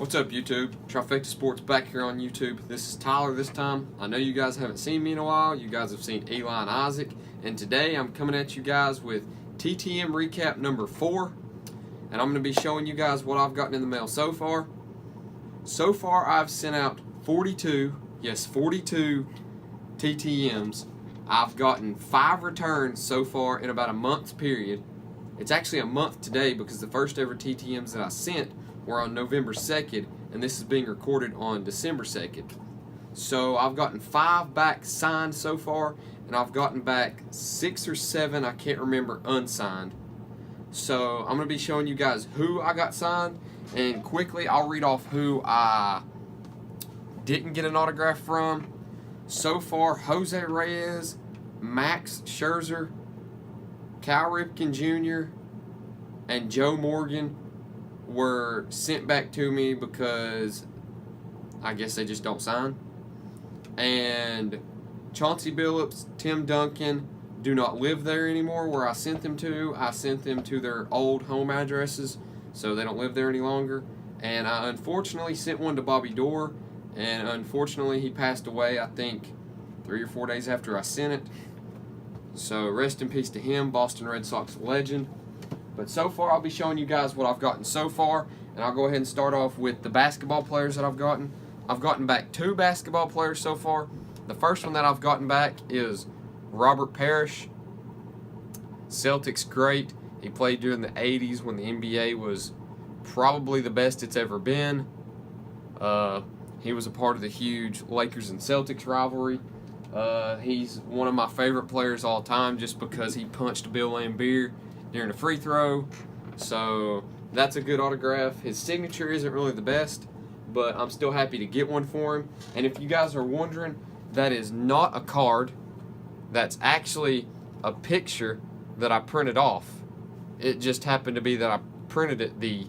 What's up, YouTube? Trifecta Sports back here on YouTube. This is Tyler this time. I know you guys haven't seen me in a while. You guys have seen Eli and Isaac. And today I'm coming at you guys with TTM recap number 4. And I'm going to be showing you guys what I've gotten in the mail so far. So far I've sent out 42 TTMs. I've gotten 5 returns so far in about a month's period. It's actually a month today because the first ever TTMs that I sent were on November 2nd, and this is being recorded on December 2nd. So I've gotten 5 back signed so far, and I've gotten back 6 or 7, I can't remember, unsigned. So I'm going to be showing you guys who I got signed, and quickly I'll read off who I didn't get an autograph from. So far, Jose Reyes, Max Scherzer, Cal Ripken Jr., and Joe Morgan were sent back to me because I guess they just don't sign. And Chauncey Billups, Tim Duncan do not live there anymore where I sent them to. I sent them to their old home addresses, so they don't live there any longer. And I unfortunately sent one to Bobby Doerr, and unfortunately he passed away, I think 3 or 4 days after I sent it. So rest in peace to him, Boston Red Sox legend. But so far, I'll be showing you guys what I've gotten so far, and I'll go ahead and start off with the basketball players that I've gotten. I've gotten back 2 basketball players so far. The first one that I've gotten back is Robert Parrish. Celtics great. He played during the 80s when the NBA was probably the best it's ever been. He was a part of the huge Lakers and Celtics rivalry. He's one of my favorite players all time just because he punched Bill Laimbeer during a free throw, so that's a good autograph. His signature isn't really the best, but I'm still happy to get one for him. And if you guys are wondering, that is not a card. That's actually a picture that I printed off. It just happened to be that I printed it the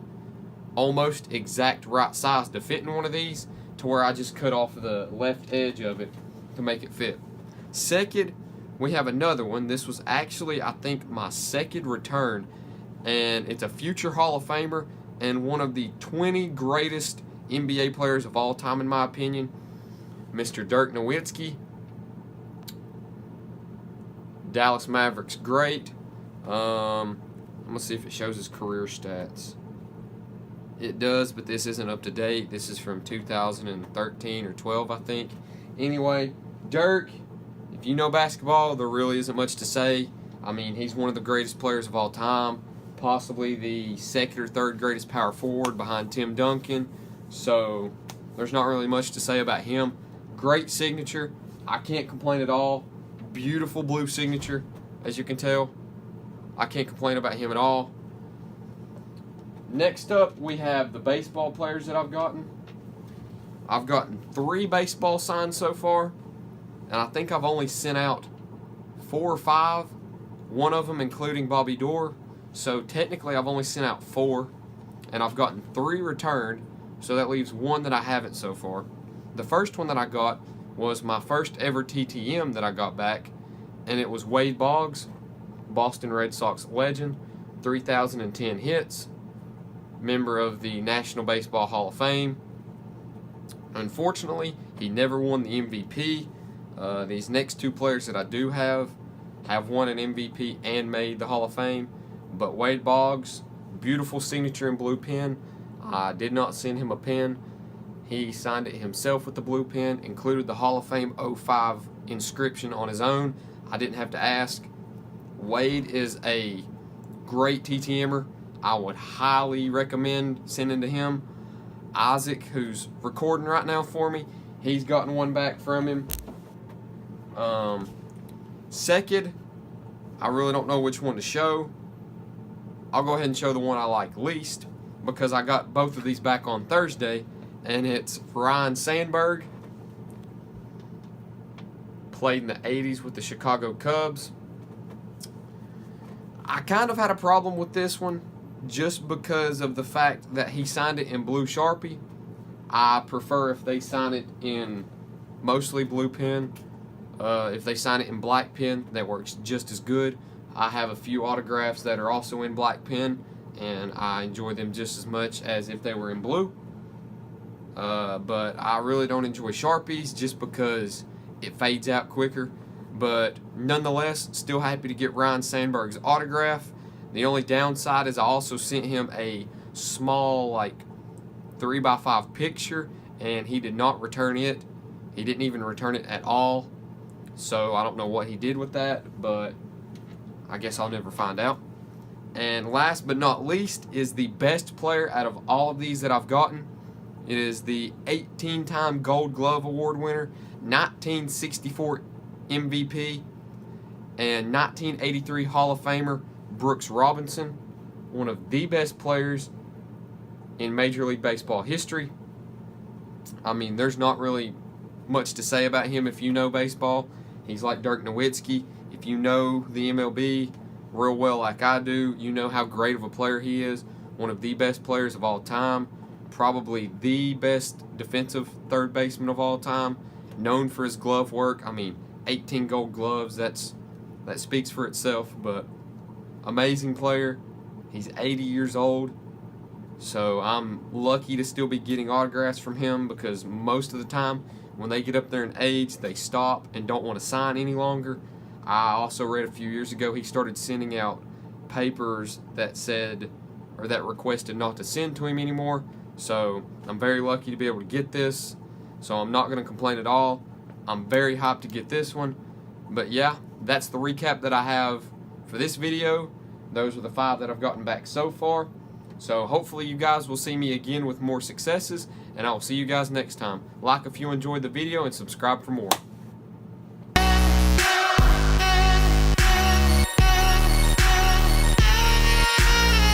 almost exact right size to fit in one of these, to where I just cut off the left edge of it to make it fit. Second, we have another one. This was actually, I think, my second return, and it's a future Hall of Famer and one of the 20 greatest NBA players of all time, in my opinion, Mr. Dirk Nowitzki. Dallas Mavericks great. I'm going to see if it shows his career stats. It does, but this isn't up to date. This is from 2013 or 12, I think. Anyway, Dirk, if you know basketball, there really isn't much to say. I mean, he's one of the greatest players of all time, possibly the second or third greatest power forward behind Tim Duncan. So there's not really much to say about him. Great signature. I can't complain at all. Beautiful blue signature, as you can tell. I can't complain about him at all. Next up, we have the baseball players that I've gotten. I've gotten 3 baseball signs so far, and I think I've only sent out 4 or 5, one of them including Bobby Doerr. So technically I've only sent out 4, and I've gotten 3 returned, so that leaves 1 that I haven't so far. The first one that I got was my first ever TTM that I got back, and it was Wade Boggs, Boston Red Sox legend, 3,010 hits, member of the National Baseball Hall of Fame. Unfortunately, he never won the MVP. These next 2 players that I do have won an MVP and made the Hall of Fame. But Wade Boggs, beautiful signature in blue pen. I did not send him a pen. He signed it himself with the blue pen, included the Hall of Fame 05 inscription on his own. I didn't have to ask. Wade is a great TTMer. I would highly recommend sending to him. Isaac, who's recording right now for me, he's gotten one back from him. Second, I really don't know which one to show. I'll go ahead and show the one I like least, because I got both of these back on Thursday, and it's Ryan Sandberg. Played in the 80s with the Chicago Cubs. I kind of had a problem with this one just because of the fact that he signed it in blue Sharpie. I prefer if they sign it in mostly blue pen. If they sign it in black pen, that works just as good. I have a few autographs that are also in black pen, and I enjoy them just as much as if they were in blue. but I really don't enjoy Sharpies just because it fades out quicker. But nonetheless, still happy to get Ryan Sandberg's autograph. The only downside is I also sent him a small, like, 3x5 picture, and he did not return it. He didn't even return it at all. So I don't know what he did with that, but I guess I'll never find out. And last but not least is the best player out of all of these that I've gotten. It is the 18-time Gold Glove Award winner, 1964 MVP, and 1983 Hall of Famer Brooks Robinson, one of the best players in Major League Baseball history. I mean, there's not really much to say about him if you know baseball. He's like Dirk Nowitzki. If you know the MLB real well like I do, you know how great of a player he is. One of the best players of all time. Probably the best defensive third baseman of all time. Known for his glove work. I mean, 18 gold gloves, that speaks for itself. But amazing player. He's 80 years old. So I'm lucky to still be getting autographs from him, because most of the time when they get up there in age, they stop and don't want to sign any longer. I also read a few years ago he started sending out papers that said, or that requested not to send to him anymore. So I'm very lucky to be able to get this. So I'm not going to complain at all. I'm very hyped to get this one. But yeah, that's the recap that I have for this video. Those are the 5 that I've gotten back so far. So hopefully you guys will see me again with more successes, and I will see you guys next time. Like if you enjoyed the video, and subscribe for more.